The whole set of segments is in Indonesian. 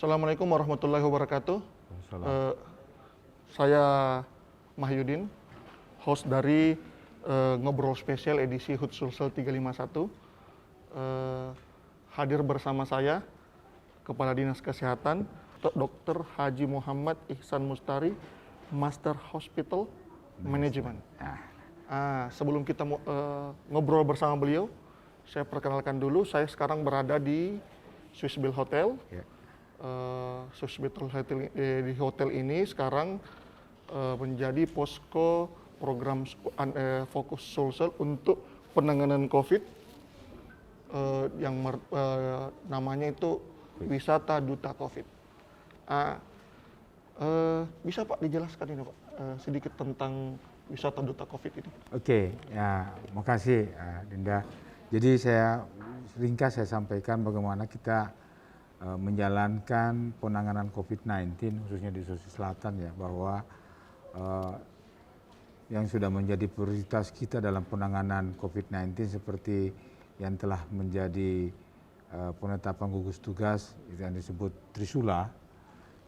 Assalamualaikum warahmatullahi wabarakatuh. Saya Mahyudin, host dari Ngobrol Spesial edisi HUT Sulsel 351. Hadir bersama saya Kepala Dinas Kesehatan Dr. Haji Muhammad Ihsan Mustari, Master Hospital Management. Sebelum kita ngobrol bersama beliau, saya perkenalkan dulu, saya sekarang berada di Swissbill Hotel. Swissbill Hotel, di hotel ini sekarang menjadi posko program fokus Sulsel untuk penanganan COVID yang namanya itu Wisata Duta COVID. Bisa Pak dijelaskan ini Pak sedikit tentang Wisata Duta COVID ini? Oke, ya, makasih Dinda. Jadi ringkas saya sampaikan bagaimana kita menjalankan penanganan COVID-19 khususnya di Sulawesi Selatan ya, bahwa yang sudah menjadi prioritas kita dalam penanganan COVID-19 seperti yang telah menjadi penetapan gugus tugas yang disebut Trisula.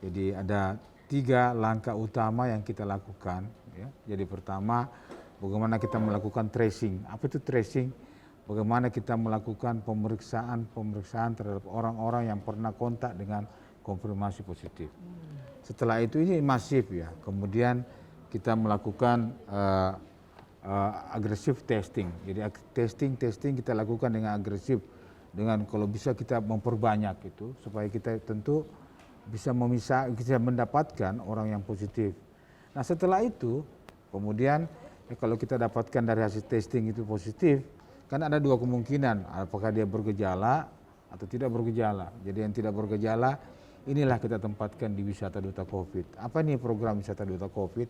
Jadi ada 3 langkah utama yang kita lakukan ya. Jadi pertama, bagaimana kita melakukan tracing. Apa itu tracing? Bagaimana kita melakukan pemeriksaan terhadap orang-orang yang pernah kontak dengan konfirmasi positif. Setelah itu ini masif ya. Kemudian kita melakukan agresif testing. Jadi testing kita lakukan dengan agresif, dengan kalau bisa kita memperbanyak itu supaya kita tentu bisa mendapatkan orang yang positif. Nah setelah itu kemudian kalau kita dapatkan dari hasil testing itu positif, kan ada 2 kemungkinan, apakah dia bergejala atau tidak bergejala. Jadi yang tidak bergejala inilah kita tempatkan di Wisata Duta COVID. Apa nih program Wisata Duta COVID?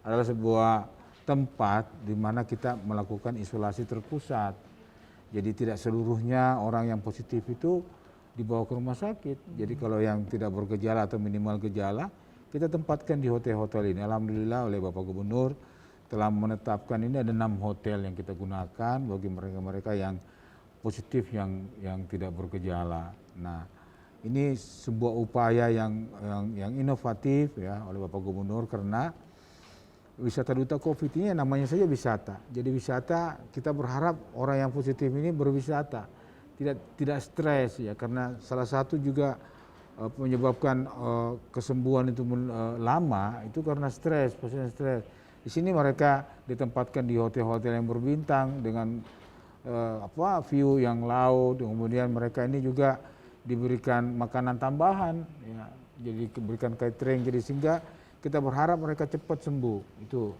Adalah sebuah tempat di mana kita melakukan isolasi terpusat. Jadi tidak seluruhnya orang yang positif itu dibawa ke rumah sakit. Jadi kalau yang tidak bergejala atau minimal gejala, kita tempatkan di hotel-hotel ini. Alhamdulillah oleh Bapak Gubernur telah menetapkan ini ada 6 hotel yang kita gunakan bagi mereka-mereka yang positif yang tidak bergejala. Nah, ini sebuah upaya yang inovatif ya oleh Bapak Gubernur, karena Wisata Duta COVID ini namanya saja wisata. Jadi wisata kita berharap orang yang positif ini berwisata, tidak stres ya, karena salah satu juga menyebabkan kesembuhan itu lama itu karena stres, pasien stres. Di sini mereka ditempatkan di hotel-hotel yang berbintang dengan view yang laut, kemudian mereka ini juga diberikan makanan tambahan, ya, jadi diberikan catering, jadi sehingga kita berharap mereka cepat sembuh. Itu.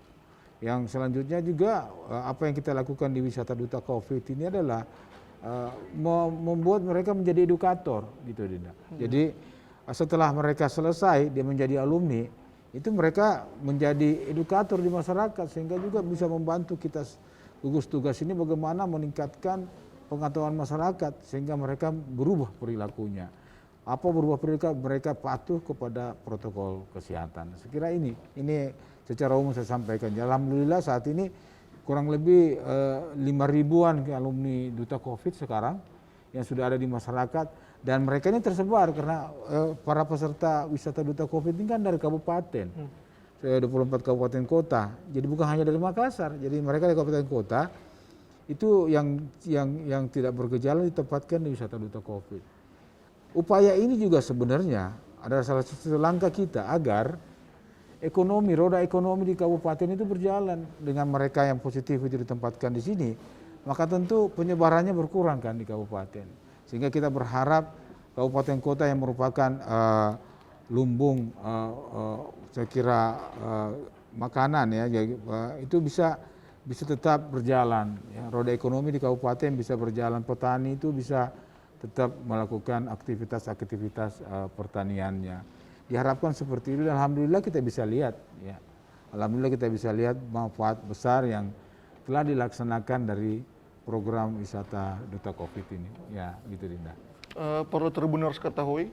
Yang selanjutnya juga apa yang kita lakukan di Wisata Duta COVID ini adalah membuat mereka menjadi edukator, gitu Dinda. Jadi setelah mereka selesai dia menjadi alumni, itu mereka menjadi edukator di masyarakat sehingga juga bisa membantu kita gugus tugas ini bagaimana meningkatkan pengetahuan masyarakat sehingga mereka berubah perilakunya. Apa berubah perilaku? Mereka patuh kepada protokol kesehatan. Sekira ini secara umum saya sampaikan. Alhamdulillah saat ini kurang lebih 5.000-an alumni Duta COVID sekarang yang sudah ada di masyarakat. Dan mereka ini tersebar karena para peserta Wisata Duta COVID ini kan dari kabupaten. 24 kabupaten kota. Jadi bukan hanya dari Makassar. Jadi mereka dari kabupaten kota itu yang tidak bergejala ditempatkan di Wisata Duta COVID. Upaya ini juga sebenarnya adalah salah satu langkah kita agar roda ekonomi di kabupaten itu berjalan. Dengan mereka yang positif itu ditempatkan di sini, maka tentu penyebarannya berkurang kan di kabupaten. Sehingga kita berharap kabupaten kota yang merupakan lumbung saya kira makanan ya, itu bisa tetap berjalan. Ya. Roda ekonomi di kabupaten bisa berjalan, petani itu bisa tetap melakukan aktivitas pertaniannya. Diharapkan seperti itu dan alhamdulillah kita bisa lihat ya. Alhamdulillah kita bisa lihat manfaat besar yang telah dilaksanakan dari program Wisata Duta COVID ini. Ya, gitu Dinda. Perlu Tribuners ketahui,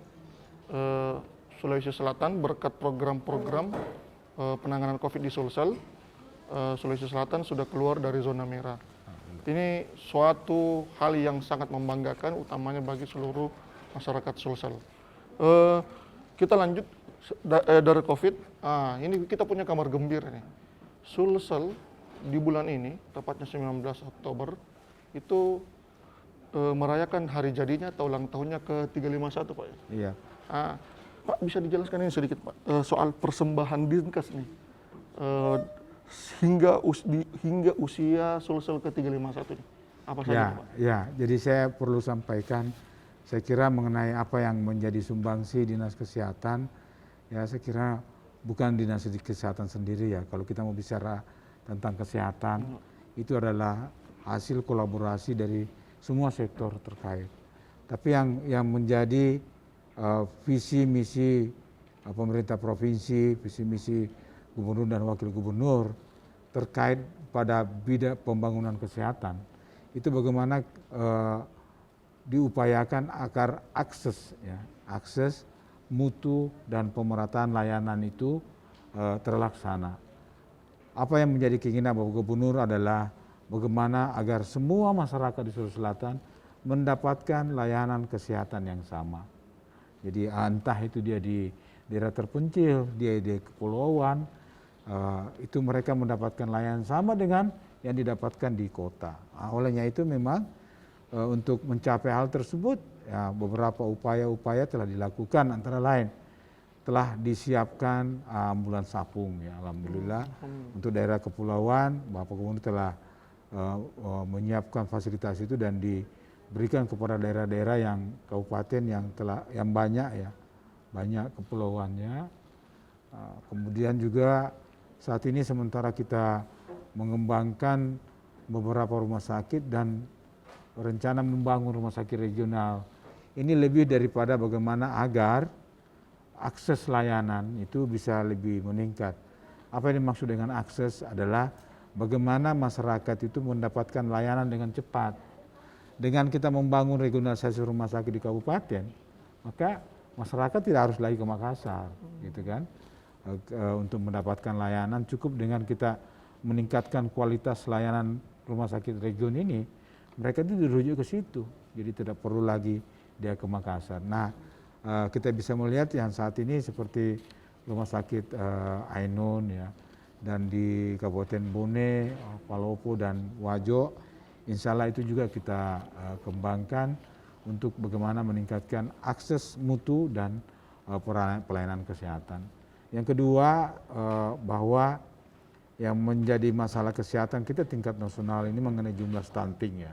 Sulawesi Selatan berkat program-program penanganan COVID di Sulsel, Sulawesi Selatan sudah keluar dari zona merah. Ini suatu hal yang sangat membanggakan, utamanya bagi seluruh masyarakat Sulsel. Kita lanjut dari COVID. Ini kita punya kabar gembira nih. Sulsel di bulan ini, tepatnya 19 Oktober, itu merayakan hari jadinya atau ulang tahunnya ke-351, Pak. Iya. Pak, bisa dijelaskan ini sedikit, Pak, soal persembahan Dinkes nih, hingga usia Sulsel ke-351 ini. Apa saja, Pak? Ya, jadi saya perlu sampaikan, saya kira mengenai apa yang menjadi sumbangsi Dinas Kesehatan, ya saya kira bukan Dinas Kesehatan sendiri ya. Kalau kita mau bicara tentang kesehatan, itu adalah hasil kolaborasi dari semua sektor terkait. Tapi yang menjadi visi misi pemerintah provinsi, visi misi gubernur dan wakil gubernur terkait pada bidang pembangunan kesehatan, itu bagaimana diupayakan agar akses mutu dan pemerataan layanan itu terlaksana. Apa yang menjadi keinginan Bapak Gubernur adalah bagaimana agar semua masyarakat di Sulawesi Selatan mendapatkan layanan kesehatan yang sama. Jadi entah itu dia di daerah terpencil, dia di kepulauan, itu mereka mendapatkan layanan sama dengan yang didapatkan di kota. Olehnya itu memang untuk mencapai hal tersebut, ya, beberapa upaya-upaya telah dilakukan, antara lain telah disiapkan ambulans apung, ya, alhamdulillah. Untuk daerah kepulauan, Bapak Gubernur telah menyiapkan fasilitas itu dan diberikan kepada daerah-daerah yang kabupaten yang banyak, ya, banyak kepulauannya. Kemudian juga saat ini sementara kita mengembangkan beberapa rumah sakit dan rencana membangun rumah sakit regional. Ini lebih daripada bagaimana agar akses layanan itu bisa lebih meningkat. Apa yang dimaksud dengan akses adalah bagaimana masyarakat itu mendapatkan layanan dengan cepat. Dengan kita membangun regionalisasi rumah sakit di kabupaten, maka masyarakat tidak harus lagi ke Makassar, gitu kan? Untuk mendapatkan layanan cukup dengan kita meningkatkan kualitas layanan rumah sakit region ini, mereka itu dirujuk ke situ, jadi tidak perlu lagi dia ke Makassar. Nah, kita bisa melihat yang saat ini seperti rumah sakit Ainun, ya, dan di Kabupaten Bone, Palopo dan Wajo, insya Allah itu juga kita kembangkan untuk bagaimana meningkatkan akses mutu dan pelayanan kesehatan. Yang kedua, bahwa yang menjadi masalah kesehatan kita tingkat nasional ini mengenai jumlah stunting, ya.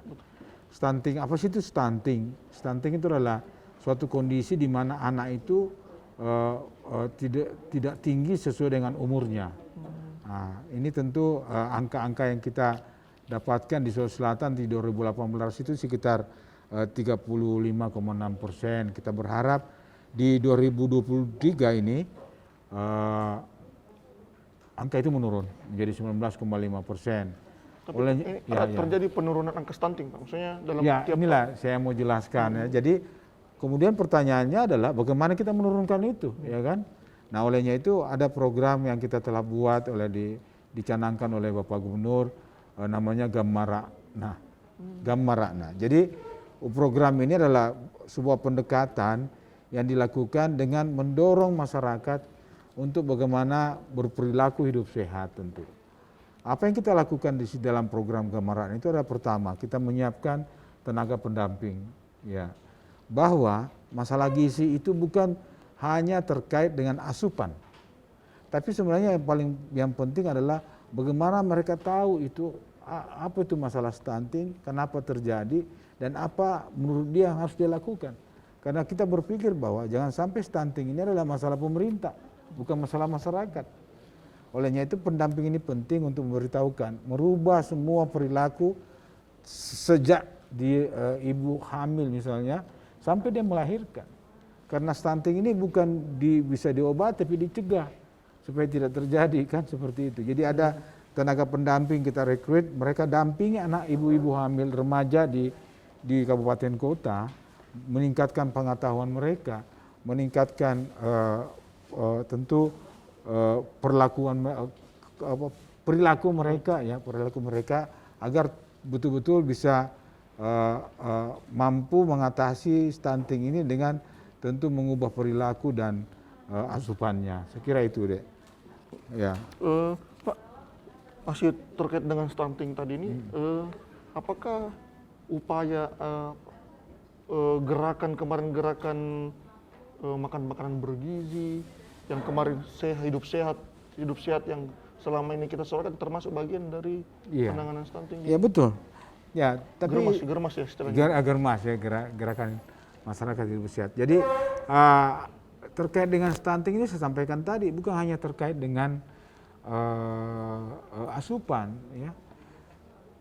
Stunting, apa sih itu stunting? Stunting itu adalah suatu kondisi di mana anak itu tidak tinggi sesuai dengan umurnya. Nah, ini tentu angka-angka yang kita dapatkan di Sulawesi Selatan di 2018 itu sekitar 35,6%. Kita berharap di 2023 ini angka itu menurun menjadi 19,5%. Tapi ini terjadi penurunan angka stunting, Pak. Maksudnya dalam tiap inilah saya mau jelaskan, ya. Jadi kemudian pertanyaannya adalah bagaimana kita menurunkan itu, ya kan? Nah, olehnya itu ada program yang kita telah buat dicanangkan oleh Bapak Gubernur, namanya Gammarakna. Gammarakna. Jadi program ini adalah sebuah pendekatan yang dilakukan dengan mendorong masyarakat untuk bagaimana berperilaku hidup sehat tentu. Apa yang kita lakukan di dalam program Gammarakna itu adalah pertama, kita menyiapkan tenaga pendamping, ya. Bahwa masalah gizi itu bukan hanya terkait dengan asupan, tapi sebenarnya yang penting adalah bagaimana mereka tahu itu apa itu masalah stunting, kenapa terjadi, dan apa menurut dia harus dia lakukan. Karena kita berpikir bahwa jangan sampai stunting ini adalah masalah pemerintah, bukan masalah masyarakat. Olehnya itu pendamping ini penting untuk memberitahukan, merubah semua perilaku sejak ibu hamil misalnya, sampai dia melahirkan. Karena stunting ini bukan bisa diobati tapi dicegah supaya tidak terjadi, kan seperti itu. Jadi ada tenaga pendamping kita rekrut, mereka dampingi anak ibu-ibu hamil remaja di kabupaten kota, meningkatkan pengetahuan mereka, meningkatkan tentu perilaku mereka, ya, perilaku mereka agar betul-betul bisa mampu mengatasi stunting ini dengan tentu mengubah perilaku dan asupannya. Saya kira itu deh. Ya. Pak, masih terkait dengan stunting tadi ini, apakah upaya gerakan kemarin makan makanan bergizi yang kemarin hidup sehat yang selama ini kita suarakan termasuk bagian dari penanganan stunting? Iya betul. Ya, tapi germas ya istilahnya. Germas ya, gerakan masyarakat hidup sehat. Jadi terkait dengan stunting ini saya sampaikan tadi bukan hanya terkait dengan asupan, ya.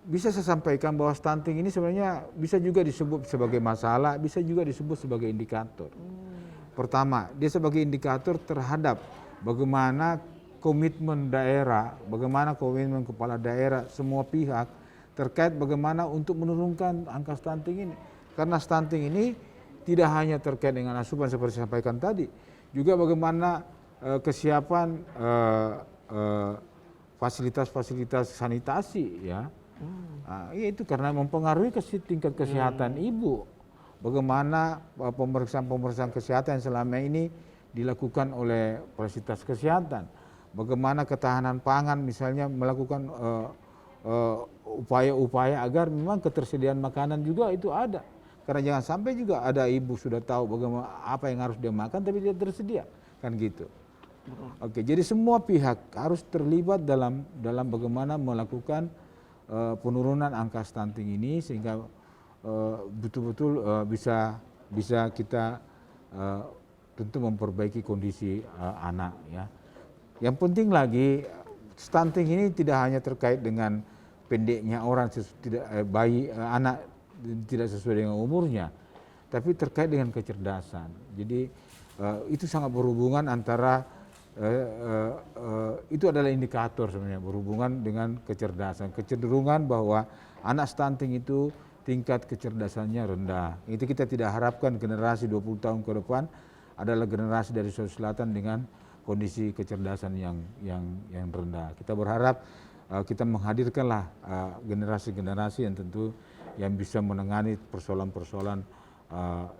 Bisa saya sampaikan bahwa stunting ini sebenarnya bisa juga disebut sebagai masalah, bisa juga disebut sebagai indikator. Pertama, dia sebagai indikator terhadap bagaimana komitmen daerah, bagaimana komitmen kepala daerah, semua pihak terkait bagaimana untuk menurunkan angka stunting ini. Karena stunting ini tidak hanya terkait dengan asupan seperti saya sampaikan tadi, juga bagaimana kesiapan fasilitas-fasilitas sanitasi, ya. Itu karena mempengaruhi tingkat kesehatan ibu. Bagaimana pemeriksaan kesehatan yang selama ini dilakukan oleh fasilitas kesehatan. Bagaimana ketahanan pangan misalnya melakukan upaya-upaya agar memang ketersediaan makanan juga itu ada. Karena jangan sampai juga ada ibu sudah tahu bagaimana apa yang harus dia makan tapi tidak tersedia, kan gitu. Oke, jadi semua pihak harus terlibat dalam bagaimana melakukan penurunan angka stunting ini sehingga betul-betul bisa kita tentu memperbaiki kondisi anak, ya. Yang penting lagi stunting ini tidak hanya terkait dengan pendeknya orang anak tidak sesuai dengan umurnya, tapi terkait dengan kecerdasan. Jadi itu sangat berhubungan antara itu adalah indikator sebenarnya berhubungan dengan kecerdasan, kecenderungan bahwa anak stunting itu tingkat kecerdasannya rendah. Itu kita tidak harapkan generasi 20 tahun ke depan adalah generasi dari Sulawesi Selatan dengan kondisi kecerdasan yang rendah. Kita berharap kita menghadirkanlah generasi-generasi yang tentu yang bisa menangani persoalan-persoalan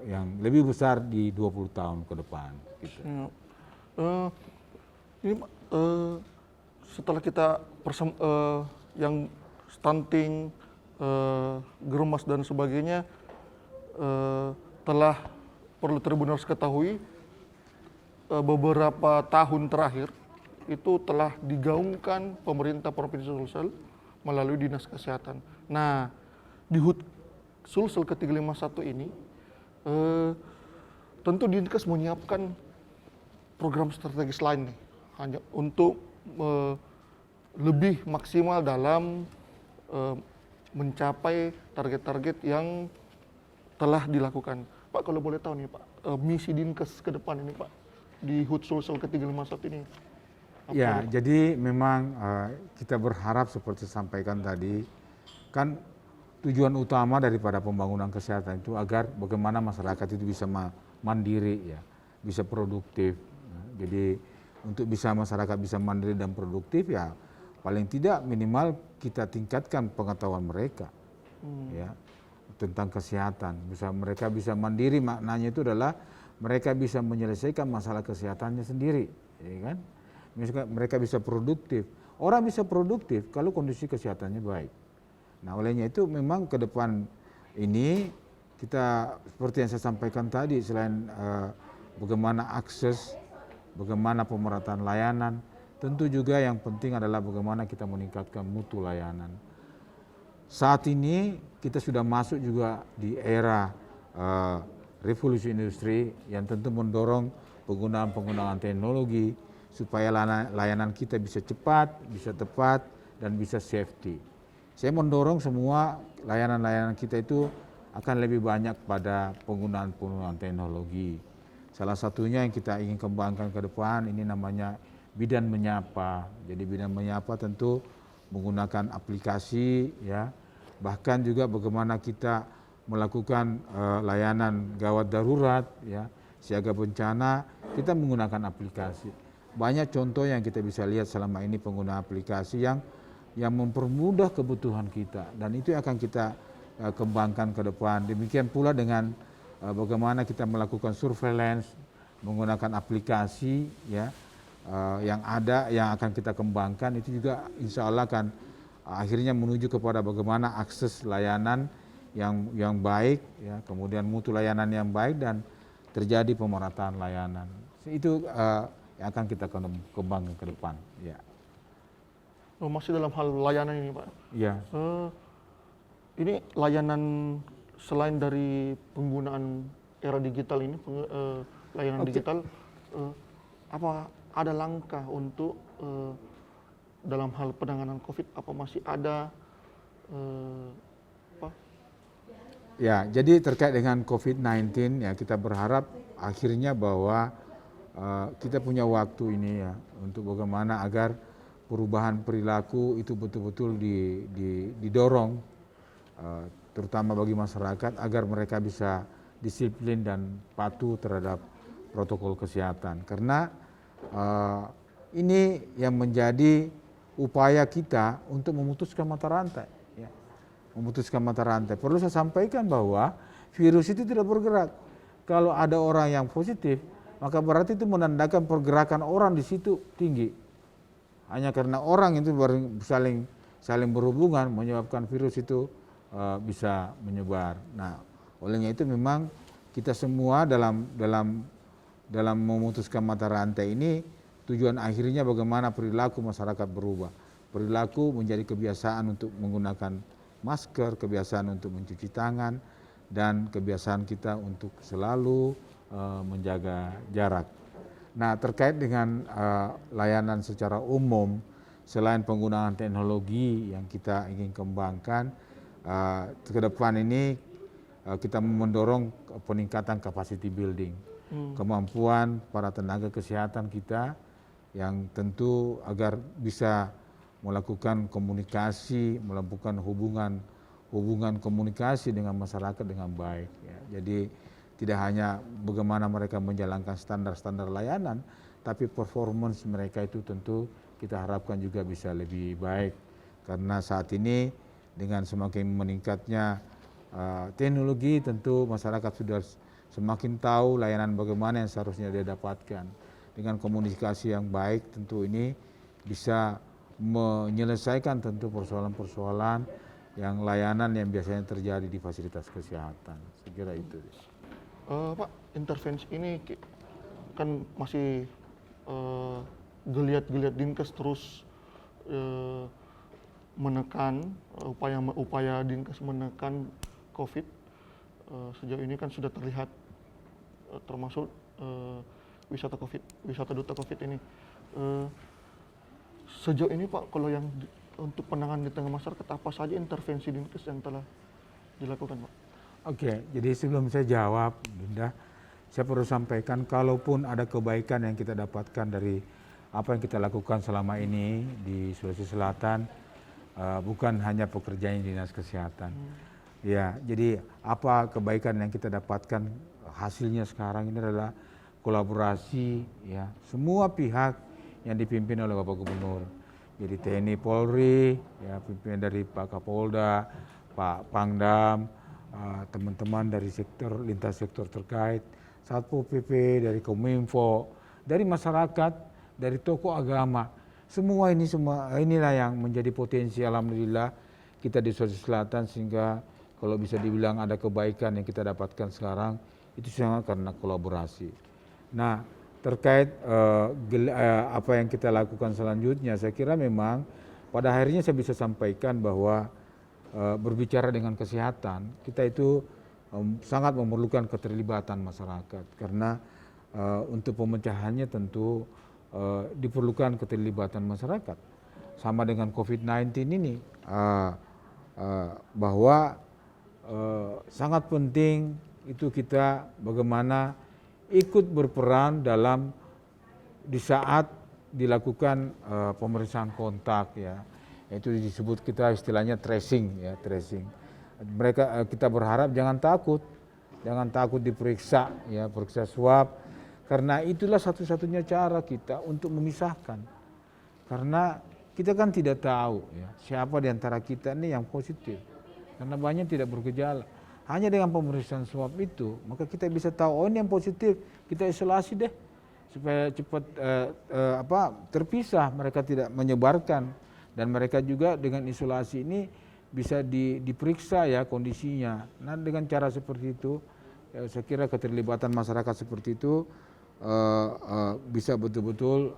yang lebih besar di 20 tahun ke depan. Gitu. Ini setelah kita yang stunting, germas dan sebagainya telah perlu Tribun harus ketahui beberapa tahun terakhir itu telah digaungkan pemerintah Provinsi Sulsel melalui Dinas Kesehatan. Nah, di HUT Sulsel ke-351 ini tentu Dinkes menyiapkan program strategis lain nih, hanya untuk lebih maksimal dalam mencapai target-target yang telah dilakukan. Pak, kalau boleh tahu nih Pak, misi Dinkes ke depan ini Pak, di HUT Sulsel ke-351 ini. Ya, jadi memang kita berharap seperti sampaikan tadi, kan tujuan utama daripada pembangunan kesehatan itu agar bagaimana masyarakat itu bisa mandiri, ya, bisa produktif. Jadi untuk bisa masyarakat bisa mandiri dan produktif, ya paling tidak minimal kita tingkatkan pengetahuan mereka, ya, tentang kesehatan. Mereka bisa mandiri, maknanya itu adalah mereka bisa menyelesaikan masalah kesehatannya sendiri, ya kan? Mereka bisa produktif. Orang bisa produktif kalau kondisi kesehatannya baik. Nah, olehnya itu memang ke depan ini kita seperti yang saya sampaikan tadi, selain bagaimana akses, bagaimana pemerataan layanan, tentu juga yang penting adalah bagaimana kita meningkatkan mutu layanan. Saat ini kita sudah masuk juga di era revolusi industri yang tentu mendorong penggunaan teknologi supaya layanan kita bisa cepat, bisa tepat, dan bisa safety. Saya mendorong semua layanan-layanan kita itu akan lebih banyak pada penggunaan teknologi. Salah satunya yang kita ingin kembangkan ke depan ini namanya Bidan Menyapa. Jadi Bidan Menyapa tentu menggunakan aplikasi, ya. Bahkan juga bagaimana kita melakukan layanan gawat darurat, ya, siaga bencana, kita menggunakan aplikasi. Banyak contoh yang kita bisa lihat selama ini pengguna aplikasi yang mempermudah kebutuhan kita, dan itu yang akan kita kembangkan ke depan. Demikian pula dengan bagaimana kita melakukan surveillance, menggunakan aplikasi ya yang ada yang akan kita kembangkan, itu juga insya Allah akan akhirnya menuju kepada bagaimana akses layanan yang baik ya, kemudian mutu layanan yang baik dan terjadi pemerataan layanan. Itu yang akan kita kembangkan ke depan ya. Oh, masih dalam hal layanan ini Pak. Ya. Ini layanan selain dari penggunaan era digital ini, layanan digital, apa ada langkah untuk dalam hal penanganan COVID, apa masih ada apa? Ya, jadi terkait dengan COVID-19 ya, kita berharap akhirnya bahwa kita punya waktu ini ya untuk bagaimana agar perubahan perilaku itu betul-betul didorong, terutama bagi masyarakat agar mereka bisa disiplin dan patuh terhadap protokol kesehatan. Karena ini yang menjadi upaya kita untuk memutuskan mata rantai. Ya. Memutuskan mata rantai. Perlu saya sampaikan bahwa virus itu tidak bergerak. Kalau ada orang yang positif, maka berarti itu menandakan pergerakan orang di situ tinggi. Hanya karena orang itu saling berhubungan menyebabkan virus itu bisa menyebar. Nah, olehnya itu memang kita semua dalam memutuskan mata rantai ini tujuan akhirnya bagaimana perilaku masyarakat berubah. Perilaku menjadi kebiasaan untuk menggunakan masker, kebiasaan untuk mencuci tangan, dan kebiasaan kita untuk selalu menjaga jarak. Nah, terkait dengan layanan secara umum, selain penggunaan teknologi yang kita ingin kembangkan, ke depan ini kita mendorong peningkatan capacity building, kemampuan para tenaga kesehatan kita yang tentu agar bisa melakukan komunikasi, melakukan hubungan komunikasi dengan masyarakat dengan baik. Ya. Jadi tidak hanya bagaimana mereka menjalankan standar-standar layanan, tapi performance mereka itu tentu kita harapkan juga bisa lebih baik. Karena saat ini dengan semakin meningkatnya teknologi, tentu masyarakat sudah semakin tahu layanan bagaimana yang seharusnya dia dapatkan. Dengan komunikasi yang baik tentu ini bisa menyelesaikan tentu persoalan-persoalan yang layanan yang biasanya terjadi di fasilitas kesehatan. Saya kira itu. Pak, intervensi ini kan masih geliat-geliat Dinkes terus menekan upaya Dinkes menekan COVID. Sejauh ini kan sudah terlihat termasuk wisata duta COVID ini. Sejauh ini Pak, kalau yang untuk penanganan di tengah masyarakat, apa saja intervensi Dinkes yang telah dilakukan Pak? Oke, jadi sebelum saya jawab, Dinda, saya perlu sampaikan kalaupun ada kebaikan yang kita dapatkan dari apa yang kita lakukan selama ini di Sulawesi Selatan, bukan hanya pekerjaan dinas kesehatan. Ya, jadi apa kebaikan yang kita dapatkan hasilnya sekarang ini adalah kolaborasi ya semua pihak yang dipimpin oleh Bapak Gubernur. Jadi TNI Polri, ya pimpinan dari Pak Kapolda, Pak Pangdam, teman-teman dari lintas sektor terkait, Satpol PP, dari Kominfo, dari masyarakat, dari tokoh agama, inilah yang menjadi potensi alhamdulillah kita di Sulawesi Selatan, sehingga kalau bisa dibilang ada kebaikan yang kita dapatkan sekarang itu sangat karena kolaborasi. Nah, terkait apa yang kita lakukan selanjutnya, saya kira memang pada akhirnya saya bisa sampaikan bahwa berbicara dengan kesehatan, kita itu sangat memerlukan keterlibatan masyarakat karena untuk pemecahannya tentu diperlukan keterlibatan masyarakat. Sama dengan COVID-19 ini, bahwa sangat penting itu kita bagaimana ikut berperan dalam di saat dilakukan pemeriksaan kontak ya. Itu disebut kita istilahnya tracing ya, tracing. Kita berharap jangan takut diperiksa ya, periksa swab, karena itulah satu-satunya cara kita untuk memisahkan. Karena kita kan tidak tahu ya siapa di antara kita ini yang positif, karena banyak tidak bergejala. Hanya dengan pemeriksaan swab itu, maka kita bisa tahu, oh ini yang positif, kita isolasi deh supaya cepat terpisah, mereka tidak menyebarkan, dan mereka juga dengan isolasi ini bisa diperiksa ya kondisinya. Nah dengan cara seperti itu, saya kira keterlibatan masyarakat seperti itu bisa betul-betul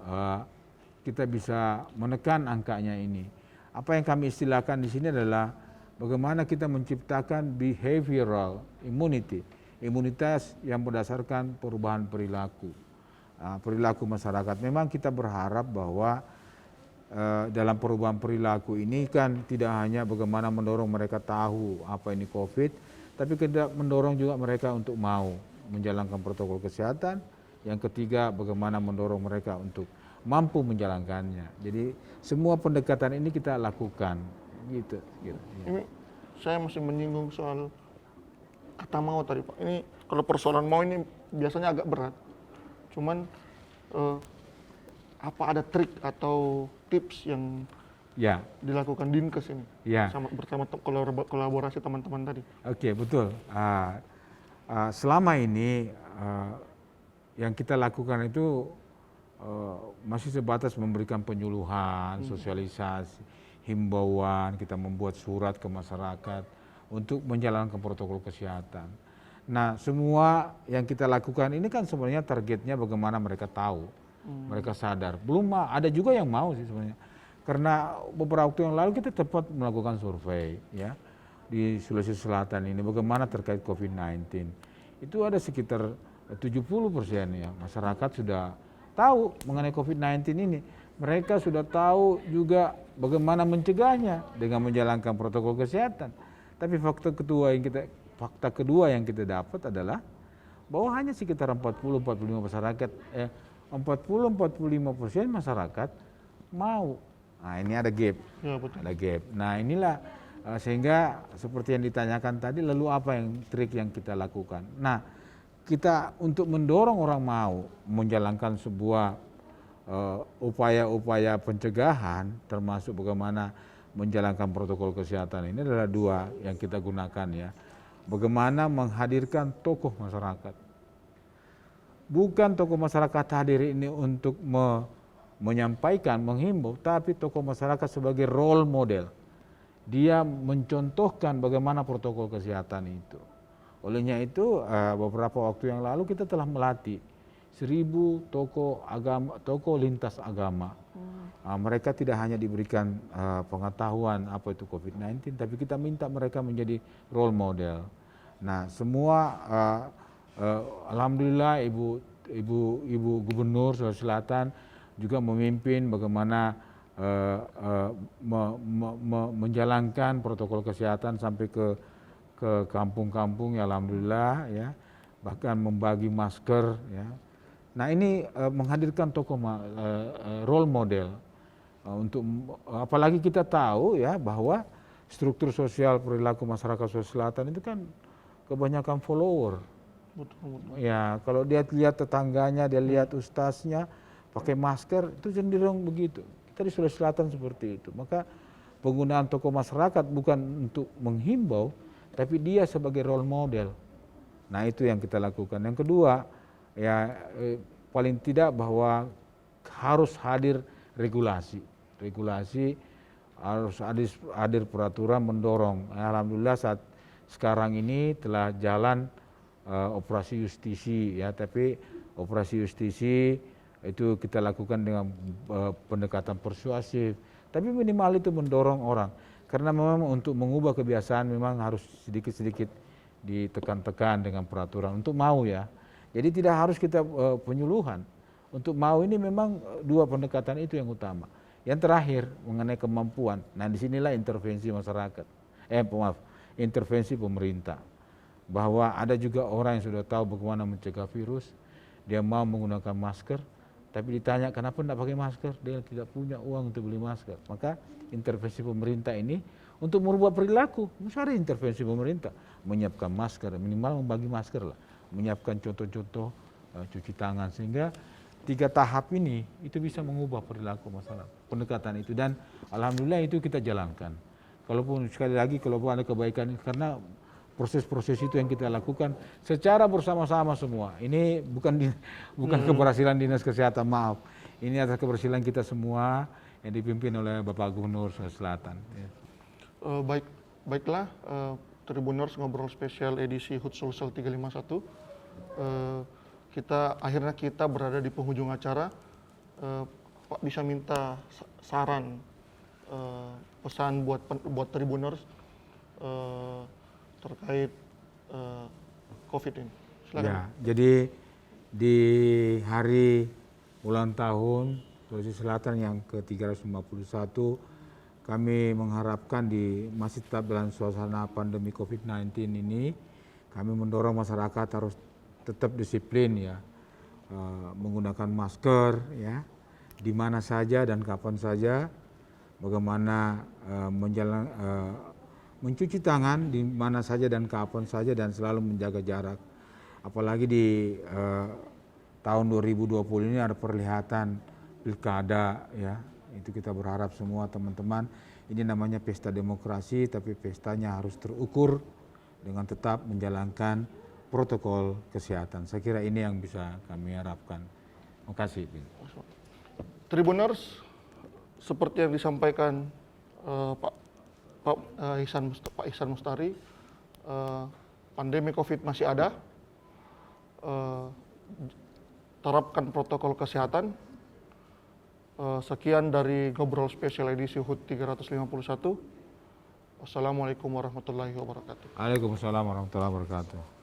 kita bisa menekan angkanya ini. Apa yang kami istilahkan di sini adalah bagaimana kita menciptakan behavioral immunity, imunitas yang berdasarkan perubahan perilaku. Perilaku masyarakat. Memang kita berharap bahwa dalam perubahan perilaku ini kan tidak hanya bagaimana mendorong mereka tahu apa ini COVID, tapi kita mendorong juga mereka untuk mau menjalankan protokol kesehatan. Yang ketiga, bagaimana mendorong mereka untuk mampu menjalankannya. Jadi semua pendekatan ini kita lakukan. Gitu. Ini saya masih menyinggung soal kata mau tadi Pak. Ini kalau persoalan mau ini biasanya agak berat. Cuman apa ada trik atau tips yang dilakukan Dinkes ini bersama kolaborasi teman-teman tadi? Oke, betul. Selama ini yang kita lakukan itu masih sebatas memberikan penyuluhan, sosialisasi, himbauan, kita membuat surat ke masyarakat untuk menjalankan protokol kesehatan. Nah, semua yang kita lakukan ini kan sebenarnya targetnya bagaimana mereka tahu, mereka sadar. Belum ada juga yang mau sih sebenarnya. Karena beberapa waktu yang lalu kita tepat melakukan survei ya di Sulawesi Selatan ini bagaimana terkait COVID-19. Itu ada sekitar 70% ya masyarakat sudah tahu mengenai COVID-19 ini. Mereka sudah tahu juga bagaimana mencegahnya dengan menjalankan protokol kesehatan. Tapi fakta kedua yang kita dapat adalah bahwa hanya sekitar 40-45% masyarakat mau. Nah ini ada gap, Ya, betul. ada gap. Nah inilah sehingga seperti yang ditanyakan tadi, lalu apa yang trik yang kita lakukan? Nah kita untuk mendorong orang mau menjalankan sebuah upaya-upaya pencegahan, termasuk bagaimana menjalankan protokol kesehatan ini adalah dua yang kita gunakan ya. Bagaimana menghadirkan tokoh masyarakat. Bukan tokoh masyarakat hadir ini untuk menyampaikan, menghimbau, tapi tokoh masyarakat sebagai role model. Dia mencontohkan bagaimana protokol kesehatan itu. Olehnya itu beberapa waktu yang lalu kita telah melatih 1.000 tokoh lintas agama. Mereka tidak hanya diberikan pengetahuan apa itu COVID-19, tapi kita minta mereka menjadi role model. Nah, semua alhamdulillah Ibu Gubernur Sulawesi Selatan juga memimpin bagaimana menjalankan protokol kesehatan sampai ke kampung-kampung ya alhamdulillah ya, bahkan membagi masker ya. Nah ini menghadirkan tokoh role model untuk apalagi kita tahu ya bahwa struktur sosial perilaku masyarakat Sulawesi Selatan itu kan kebanyakan follower. Betul. Ya kalau dia lihat tetangganya, dia lihat ustaznya pakai masker itu cenderung begitu. Kita di Sulawesi Selatan seperti itu. Maka penggunaan tokoh masyarakat bukan untuk menghimbau, tapi dia sebagai role model. Nah itu yang kita lakukan. Yang kedua ya paling tidak bahwa harus hadir regulasi harus hadir peraturan mendorong. Alhamdulillah saat sekarang ini telah jalan operasi justisi ya, tapi operasi justisi itu kita lakukan dengan pendekatan persuasif, tapi minimal itu mendorong orang, karena memang untuk mengubah kebiasaan memang harus sedikit-sedikit ditekan-tekan dengan peraturan untuk mau ya. Jadi tidak harus kita penyuluhan. Untuk mau ini memang dua pendekatan itu yang utama. Yang terakhir mengenai kemampuan. Nah disinilah intervensi masyarakat. Intervensi pemerintah. Bahwa ada juga orang yang sudah tahu bagaimana mencegah virus, dia mau menggunakan masker, tapi ditanya kenapa tidak pakai masker, dia tidak punya uang untuk beli masker. Maka intervensi pemerintah ini untuk merubah perilaku, misalnya intervensi pemerintah, menyiapkan masker, minimal membagi masker lah, menyiapkan contoh-contoh cuci tangan, sehingga 3 tahap ini itu bisa mengubah perilaku masyarakat, pendekatan itu, dan alhamdulillah itu kita jalankan. Kalaupun sekali lagi, kalaupun ada kebaikan, karena proses-proses itu yang kita lakukan secara bersama-sama semua. Ini bukan keberhasilan Dinas Kesehatan, maaf. Ini atas keberhasilan kita semua yang dipimpin oleh Bapak Gubernur Sulawesi Selatan. Ya. Baiklah, Tribuners ngobrol spesial edisi HUT Sulsel 351. Akhirnya kita berada di penghujung acara. Pak bisa minta saran, pesan buat Tribuners terkait COVID ini. Silakan. Ya, jadi di hari ulang tahun Sulawesi Selatan yang ke-351, kami mengharapkan masih tetap dalam suasana pandemi COVID-19 ini, kami mendorong masyarakat harus tetap disiplin ya, menggunakan masker ya, di mana saja dan kapan saja, bagaimana mencuci tangan di mana saja dan kapan saja dan selalu menjaga jarak. Apalagi di tahun 2020 ini ada perlihatan pilkada ya. Itu kita berharap semua teman-teman, ini namanya pesta demokrasi tapi pestanya harus terukur dengan tetap menjalankan protokol kesehatan. Saya kira ini yang bisa kami harapkan. Terima kasih. Tribuners, seperti yang disampaikan Pak Ihsan Mustari, pandemi COVID masih ada, terapkan protokol kesehatan. Sekian dari ngobrol spesial edisi HUT 351. Wassalamualaikum warahmatullahi wabarakatuh. Waalaikumsalam warahmatullahi wabarakatuh.